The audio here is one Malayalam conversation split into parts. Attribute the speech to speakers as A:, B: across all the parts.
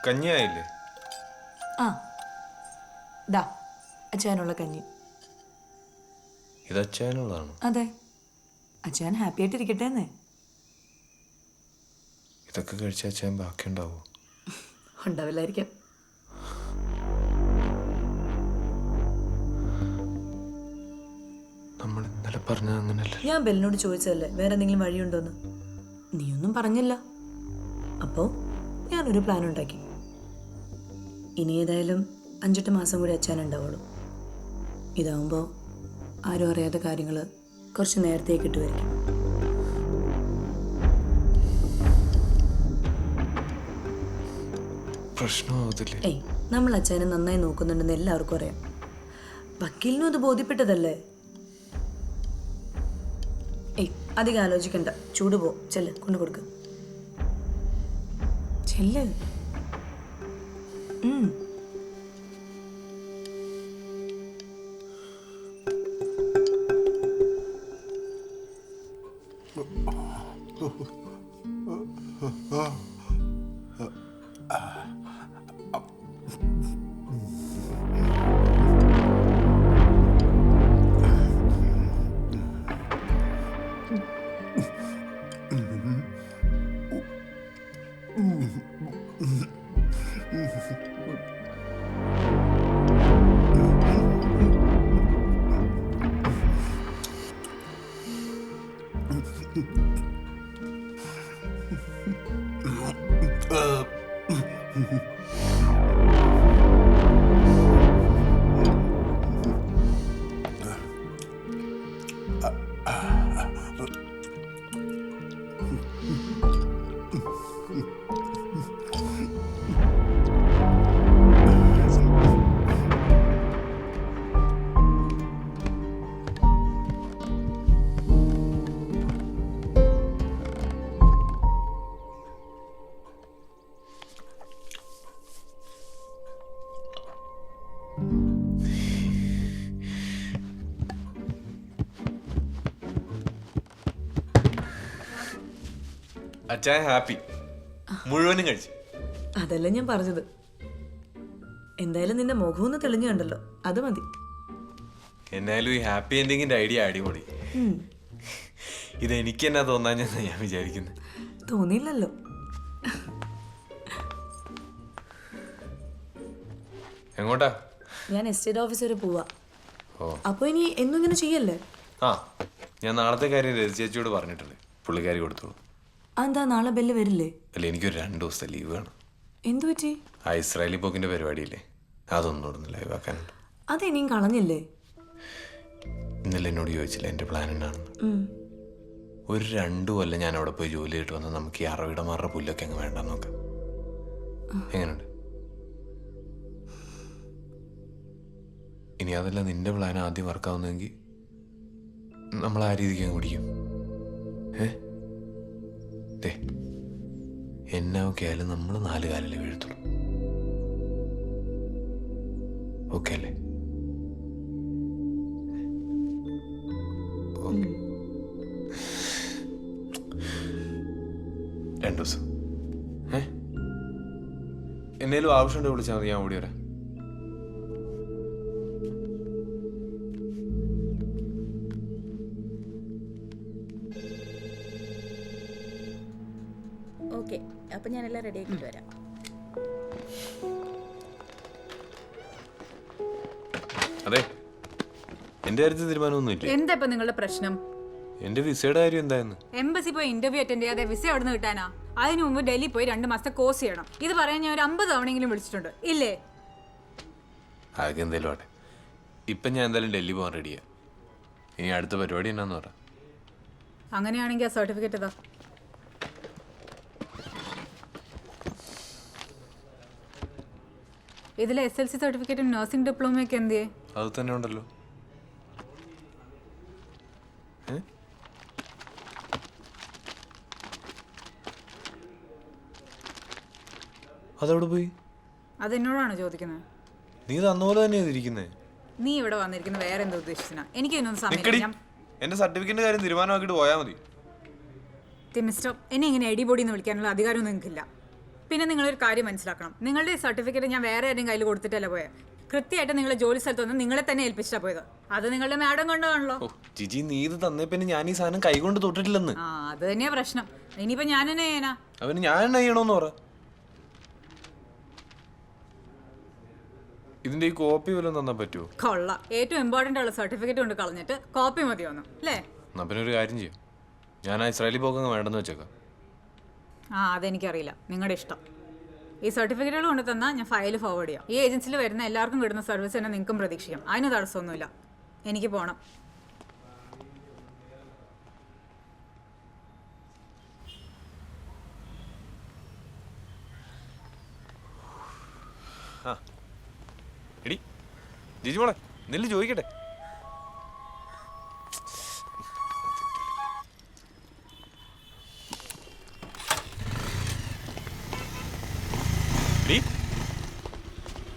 A: കഞ്ഞിയായില്ലേ?
B: ആ ദാ അച്ഛനുള്ള കഞ്ഞി.
A: ഇത് അച്ഛനുള്ളതാണ്?
B: അതെ, അച്ഛൻ ഹാപ്പി ആയിട്ടിരിക്കട്ടെ എന്നേ.
A: ഇതൊക്കെ കഴിച്ച അച്ഛൻ ബാക്കിയുണ്ടാവോ?
B: ഉണ്ടാവില്ലായിരിക്കാം.
A: നമ്മൾ ഇന്നലെ പറഞ്ഞത് അങ്ങനല്ലേ? ഞാൻ
B: ബെല്ലിനോട് ചോദിച്ചതല്ലേ വേറെ എന്തെങ്കിലും വഴിയുണ്ടോന്ന്. നീയൊന്നും പറഞ്ഞില്ല. അപ്പോ ഞാനൊരു പ്ലാൻ ഉണ്ടാക്കി. ഇനി ഏതായാലും 5-8 മാസം കൂടി അച്ഛൻ ഉണ്ടാവുള്ളൂ. ഇതാവുമ്പോൾ ആരും അറിയാത്ത കാര്യങ്ങൾ കുറച്ച് നേരത്തേക്ക് ഇട്ടുവരിക്കും.
A: പ്രശ്നമാവത്തില്ലേ?
B: ഏയ്, നമ്മൾ അച്ഛനെ നന്നായി നോക്കുന്നുണ്ടെന്ന് എല്ലാവർക്കും അറിയാം. വക്കീലിനും അത് ബോധ്യപ്പെട്ടതല്ലേ. ഏയ്, അധികം ആലോചിക്കണ്ട. ചൂട് പോ, ചെല്ല്, കൊണ്ടു കൊടുക്ക്. ചെല്ല്.
A: അച്ഛൻ ഹാപ്പി, മുഴുവനും കഴിച്ചു.
B: അതല്ല ഞാൻ പറഞ്ഞത്. എന്തായാലും നിന്റെ മുഖമൊന്ന് തെളിഞ്ഞു കണ്ടല്ലോ, അത് മതി.
A: എന്നാലും ഈ ഹാപ്പി എൻഡിങ്ങിന്റെ ഐഡിയ അടിപൊളി. ഇതെനിക്ക് എന്നാ തോന്നാഞ്ഞെന്ന് ഞാൻ വിചാരിക്കുന്നു.
B: തോന്നിയില്ലല്ലോ.
A: എങ്ങോട്ടാ?
B: ഞാൻ എസ്റ്റേറ്റ് ഓഫീസ് വരെ പോവാ.
A: ഓ,
B: അപ്പൊ ഇനി എന്നും ഇങ്ങനെ ചെയ്യല്ലേ?
A: ആ, ഞാൻ നാളത്തെ കാര്യം രജി ചേച്ചിയോട് പറഞ്ഞിട്ടുണ്ട്. പുള്ളിക്കാരി കൊടുത്തോളൂ.
B: എന്താ നാളെ ബെല്ല് വരില്ലേ?
A: അല്ല, എനിക്കൊരു 2 ദിവസത്തെ ലീവ് വേണം.
B: എന്തു പറ്റി?
A: ആ ഇസ്രായേലി പോക്കിന്റെ പരിപാടിയില്ലേ, അതൊന്നും ലൈവ് ആക്കാനുണ്ട്.
B: അതെനിയും കളഞ്ഞില്ലേ?
A: ഇന്നലെ എന്നോട് ചോദിച്ചില്ല എന്റെ പ്ലാൻ എന്നാണെന്ന്. ഒരു 2 കൊല്ലം ഞാൻ അവിടെ പോയി ജോലി ചെയ്തിട്ട് വന്നാൽ നമുക്ക് ഈ അറവിടമാരുടെ പുല്ലൊക്കെ അങ്ങ് വേണ്ടെന്ന് നോക്കാം. എങ്ങനെയുണ്ട്? ഇനി അതല്ല നിന്റെ പ്ലാൻ ആദ്യം വർക്കാവുന്നെങ്കിൽ നമ്മൾ ആ രീതിക്ക് അങ്ങ് പിടിക്കും. എന്നാ ഒക്കെ ആയാലും നമ്മൾ 4 കാലിലേ വീഴത്തുള്ളൂ. ഓക്കെ അല്ലേ? ഓക്കെ. 2 ദിവസം എന്നേലും ആവശ്യമുണ്ട് വിളിച്ചാൽ മതി, ഞാൻ ഓടി വരാം.
C: ഓക്കെ, അപ്പം ഞാനെല്ലാം റെഡി ആക്കിയിട്ട് വരാം.
A: അതെ, എന്റെ കാര്യത്തിൽ തീരുമാനമൊന്നുമില്ല.
C: എന്താ ഇപ്പൊ നിങ്ങളുടെ പ്രശ്നം?
A: എന്റെ വിസയുടെ കാര്യം എന്തായിരുന്നു?
C: എംബസി പോയി ഇന്റർവ്യൂ അറ്റൻഡ് ചെയ്യാതെ വിസ എവിടെ നിന്ന് കിട്ടാനാ? അതിനു മുമ്പ് ഡൽഹി പോയി 2 മാസത്തെ കോഴ്സ് ചെയ്യണം. ഇത് പറയാൻ ഞാൻ ഒരു 50 തവണയെങ്കിലും വിളിച്ചിട്ടുണ്ട്, ഇല്ലേ?
A: അതൊക്കെ എന്തായാലും ആട്ടെ. ഇപ്പം ഞാൻ എന്തായാലും ഡൽഹി പോകാൻ റെഡിയാ. ഇനി അടുത്ത പരിപാടി എന്നാന്ന് പറ.
C: അങ്ങനെയാണെങ്കിൽ ആ സർട്ടിഫിക്കറ്റ് ഇതാ. ഇതിലെ SLC സർട്ടിഫിക്കറ്റും നഴ്സിംഗ് ഡിപ്ലോമയൊക്കെ എന്തിയേ?
A: അത് തന്നെ ഉണ്ടല്ലോ. അതവിടെ പോയി?
C: അതെന്നോടാണ് ചോദിക്കുന്നത്?
A: നീ തന്നപോലെ തന്നെയാണ് ഇരിക്കുന്നേ.
C: നീ ഇവിടെ വന്നിരിക്കുന്ന വേറെ എന്താ ഉദ്ദേശിച്ചാ? എനിക്ക് ഇതിനൊന്നും സമയം.
A: എന്റെ സർട്ടിഫിക്കറ്റിന്റെ കാര്യം തീരുമാനമാക്കിയിട്ട് പോയാൽ മതി.
C: മിസ്റ്റർ, എന്നെ ഇങ്ങനെ എടി ബോഡി എന്ന് വിളിക്കാനുള്ള അധികാരമൊന്നും നിങ്ങൾക്കില്ല. പിന്നെ നിങ്ങളൊരു കാര്യം മനസ്സിലാക്കണം, നിങ്ങളുടെ സർട്ടിഫിക്കറ്റ് ഞാൻ വേറെ ആരുടെയും കയ്യിൽ കൊടുത്തിട്ടല്ല പോയത്. കൃത്യമായിട്ട് നിങ്ങളെ ജോലി സ്ഥലത്ത് വന്ന് നിങ്ങളെ തന്നെ ഏൽപ്പിച്ചാ പോയത്. അത് നിങ്ങളുടെ മാഡം കണ്ടതാണല്ലോ.
A: ഓ ജിജി, നീ ഇത് തന്നേ പിന്നെ ഞാൻ ഈ സാധനം കൈകൊണ്ട് തൊട്ടിട്ടില്ലെന്ന്.
C: ആ അത് തന്നെയാ പ്രശ്നം. ഇനിയിപ്പോ ഞാൻ തന്നെ ചെയ്യാനാ?
A: അവന് ഞാൻ എന്നാ ചെയ്യണോന്ന് പറ. ഇതിന്റെ ഈ കോപ്പി വല്ലതും തന്നാ പറ്റുമോ?
C: കൊള്ള, ഏറ്റവും ഇമ്പോർട്ടന്റ് ഉള്ള സർട്ടിഫിക്കറ്റ് കൊണ്ട് കളഞ്ഞിട്ട് കോപ്പി മതി വന്നു അല്ലേ?
A: എന്നാ പിന്നെ ഒരു കാര്യം ചെയ്യും, ഞാൻ ആ ഇസ്രായേലി പോക്കങ്ങ് വേണ്ടെന്ന് വെച്ചേക്കാം.
C: ആ അതെനിക്കറിയില്ല, നിങ്ങളുടെ ഇഷ്ടം. ഈ സർട്ടിഫിക്കറ്റുകൾ കൊണ്ട് തന്നാൽ ഞാൻ ഫയൽ ഫോർവേഡ് ചെയ്യാം. ഈ ഏജൻസിയിൽ വരുന്ന എല്ലാവർക്കും കിട്ടുന്ന സർവീസ് തന്നെ നിങ്ങൾക്കും പ്രതീക്ഷിക്കാം. അതിന് തടസ്സമൊന്നുമില്ല. എനിക്ക് പോകണം.
A: ആ എടി ജിജി മോളെ, നെല്ല് ചോദിക്കട്ടെ.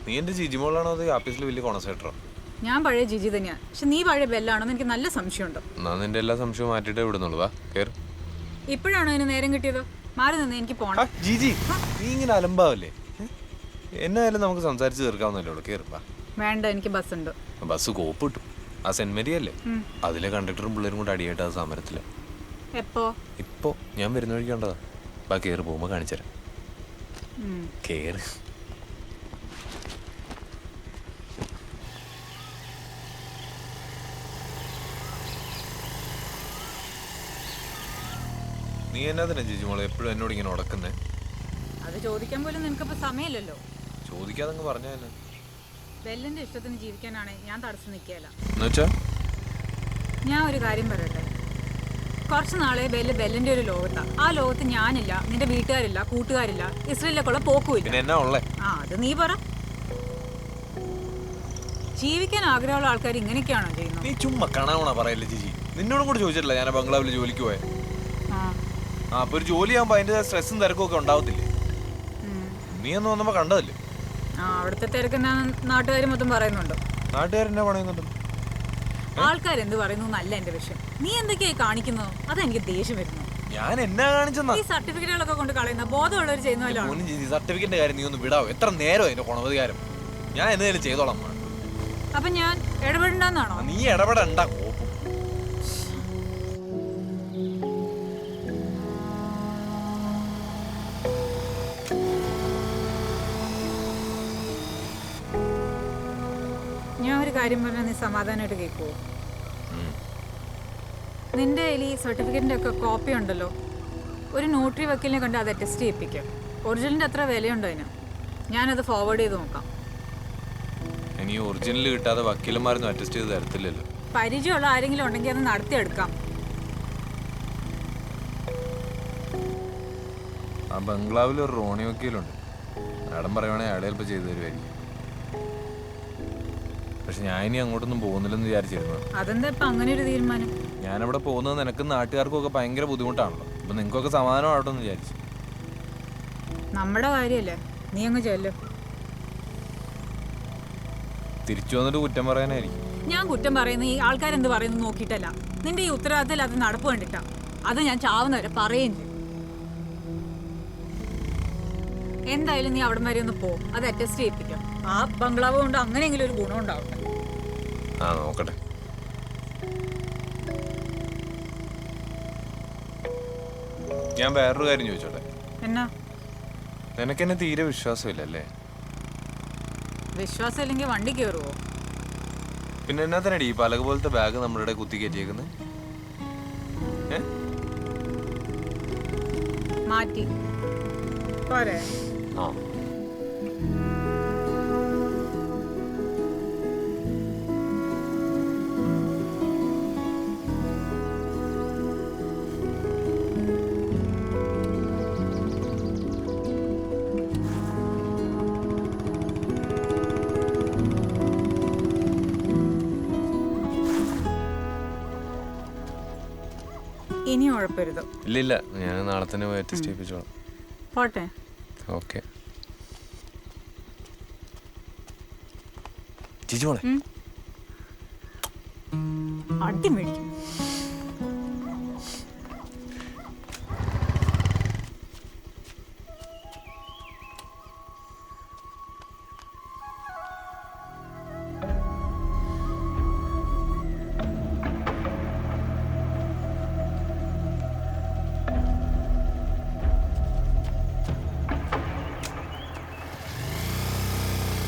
A: നീ എന്റെ ജിജി മോളാണോ അത് ആഫീസിൽ വലിയ കോൺസെൻട്രോ?
C: ഞാൻ പഴയ ജിജി തന്നെയാണ്, പക്ഷെ നീ പഴയ ബെല്ലാണെന്ന് എനിക്ക് നല്ല സംശയമുണ്ട്.
A: എന്നാ നിന്റെ എല്ലാ സംശയവും മാറ്റിയിട്ടേ വിടുന്നുള്ളൂ. വാ കേറ്.
C: ഇപ്പോഴാണോ അതിന് നേരം കിട്ടിയത്? മാറി നിന്ന് എനിക്ക് പോകണം.
A: ജിജി നീ ഇങ്ങനെ അലമ്പാവല്ലേ? എന്നായാലും നമുക്ക് സംസാരിച്ച് തീർക്കാവുന്നല്ലേ ഉള്ളൂ. കേറ് വാ.
C: വേണ്ട, എനിക്ക് ബസ് ഉണ്ട്.
A: ബസ് കോപ്പ് കിട്ടും. ആ സെന്റ് മേരി അല്ലേ, അതിലെ കണ്ടക്ടറും പിള്ളേരും കൂടെ അടിയായിട്ട് അത് സമരത്തില്ല.
C: എപ്പോ?
A: ഇപ്പോ ഞാൻ വരുന്ന വഴിക്ക് കണ്ടതാ. വാ കേറ്, പോകുമ്പോ കാണിച്ചുതരാം. കേറ്. നീ എന്നാ തന്നെ ജിജി മോളെ എപ്പോഴും എന്നോട് ഇങ്ങനെ ഉടക്കുന്നേ?
C: അത് ചോദിക്കാൻ പോലും നിനക്കിപ്പോ സമയമില്ലല്ലോ.
A: ചോദിക്കാതെ പറഞ്ഞാ തന്നെ.
C: ബെല്ലിന്റെ ഇഷ്ടത്തിന് ജീവിക്കാനാണ് ഞാൻ തടസ്സം നിൽക്കുകയല്ല.
A: എന്നുവെച്ചാ
C: ഞാൻ ഒരു കാര്യം പറയട്ടെ, കുറച്ച് നാളെ ബെല്ലിന്റെ ഒരു ലോകത്താ. ആ ലോകത്ത് ഞാനില്ല, നിന്റെ വീട്ടുകാരില്ല, കൂട്ടുകാരില്ല, ഇസ്രയേലിലേക്കുള്ള പോക്കുമില്ല.
A: പിന്നെ എന്നാ ഉള്ളേ?
C: ആ അത് നീ പറ. ജീവിക്കാൻ ആഗ്രഹമുള്ള ആൾക്കാർ ഇങ്ങനെയൊക്കെയാണോ ചെയ്യുന്നത്?
A: നീ ചുമ്മാ കാണാവണ പറയല്ലേ ജിജി. നിന്നോടും കൂടി ചോദിച്ചിട്ടില്ല ഞാൻ ബംഗ്ലാവിൽ ജോലിക്ക് പോയെ. ആ അപ്പൊ ഒരു ജോലി ആകുമ്പോ അതിന്റെ സ്ട്രെസ്സും തിരക്കും ഒക്കെ ഉണ്ടാവത്തില്ലേ? നീ ഒന്ന് വന്നപ്പോ കണ്ടതല്ലേ?
C: ആ അവിടുത്തെ തിരക്കുന്ന നാട്ടുകാർ മൊത്തം പറയുന്നുണ്ട്.
A: നാട്ടുകാരെന്നാ പറയുന്നുണ്ട്?
C: ആൾക്കാരെന്ത് പറയുന്നു എന്നല്ല എന്റെ വിഷയം. നീ എന്തൊക്കെയായി കാണിക്കുന്നു അതെനിക്ക് ദേഷ്യം വരുന്നു.
A: ഞാൻ എന്നാ കാണിച്ചെന്നാ?
C: ഈ സർട്ടിഫിക്കറ്റുകളൊക്കെ കൊണ്ട് കളയുന്ന ബോധമുള്ളവർ ചെയ്യുന്നല്ലോ.
A: സർട്ടിഫിക്കറ്റിന്റെ കാര്യം നീ ഒന്ന് വിടാവോ? എത്ര നേരം അതിന്റെ ഗുണവധികാരം. ഞാൻ എന്തെങ്കിലും ചെയ്തോളാം.
C: അപ്പൊ ഞാൻ ഇടപെടണ്ടെന്നാണോ?
A: നീ ഇടപെടണ്ട.
C: ഞാൻ ഒരു കാര്യം പറഞ്ഞാൽ നീ സമാധാനമായിട്ട് കേൾക്കുവോ? നിന്റെ കയ്യിൽ ഈ സർട്ടിഫിക്കറ്റിന്റെ ഒക്കെ കോപ്പി ഉണ്ടല്ലോ, ഒരു നോട്ടറി വക്കീലിനെ കണ്ട് അത് അറ്റസ്റ്റ് ചെയ്യിപ്പിക്കുക. ഒറിജിനലിന്റെ അത്ര വിലയുണ്ടോ അതിന്? ഞാനത് ഫോർവേഡ് ചെയ്ത് നോക്കാം.
A: ഇനി ഒറിജിനൽ കിട്ടാതെ വക്കീലന്മാരൊന്നും അറ്റസ്റ്റ് ചെയ്ത് തരത്തില്ലല്ലോ.
C: പരിചയമുള്ള ആരെങ്കിലും ഉണ്ടെങ്കിൽ അത് നടത്തിയെടുക്കാം.
A: ആ ബംഗ്ലാവിൽ ഒരു റോണി വക്കീലുണ്ട്. മാഡം പറയുവാണെങ്കിൽ അയാളെ ചിലപ്പോൾ ചെയ്തു തരുമായിരിക്കും. പക്ഷെ ഞാൻ ഇനി അങ്ങോട്ടൊന്നും പോകുന്നില്ലെന്ന് വിചാരിച്ചിരുന്നു.
C: അതെന്താ ഇപ്പൊ അങ്ങനെ ഒരു തീരുമാനം?
A: ഞാനവിടെ പോകുന്നത് നിനക്കും നാട്ടുകാർക്കും ഒക്കെ ഭയങ്കര ബുദ്ധിമുട്ടാണല്ലോ. അപ്പൊ നിങ്ങൾക്കൊക്കെ സമാധാനമാവട്ടെ എന്ന് വിചാരിച്ചു.
C: നമ്മുടെ കാര്യല്ലേ, നീ അങ്ങ് ചെല്ലും.
A: തിരിച്ചു വന്നിട്ട് കുറ്റം പറയാനായിരിക്കും.
C: ഞാൻ കുറ്റം പറയുന്ന ഈ ആൾക്കാരെന്ത് പറയുന്നു നോക്കിയിട്ടല്ല, നിന്റെ ഈ ഉത്തരവാദിത്തത്തിൽ അത് നടപ്പ് കണ്ടിട്ടാ. അത് ഞാൻ ചാവുന്നവരെ പറയുകയും ചെയ്യും. എന്തായാലും നീ അവിടം വരെ ഒന്ന് പോ, അത് അറ്റസ്റ്റ് ചെയ്യിപ്പിക്കാം. ആ ബംഗ്ലാവ് കൊണ്ട് അങ്ങനെയെങ്കിലും ഒരു ഗുണം ഉണ്ടാവട്ടെ.
A: ആ നോക്കട്ടെ. ഞാൻ വേറൊരു കാര്യം ചോദിച്ചോട്ടെ?
C: എന്നാ?
A: നിനക്കെന്നെ തീരെ വിശ്വാസമില്ലല്ലേ?
C: വിശ്വാസം ഇല്ലെങ്കിൽ വണ്ടി കയറുവോ?
A: പിന്നെ എന്നാ തന്നെ ഈ പലക പോലത്തെ ബാഗ് നമ്മളുടെ കുത്തി കയറ്റിയേക്കുന്നത്?
C: മാറ്റി പോരെ?
A: ആ
C: ഇനി ഉഴപ്പരുത്.
A: ഇല്ല, ഞാൻ നാളെ തന്നെ പോയി ടെസ്റ്റ് ചെയ്യിപ്പിച്ചോളാം.
C: പോട്ടെ.
A: ഓക്കെ ജിജി മോളെ.
C: അടി മേടിക്കും.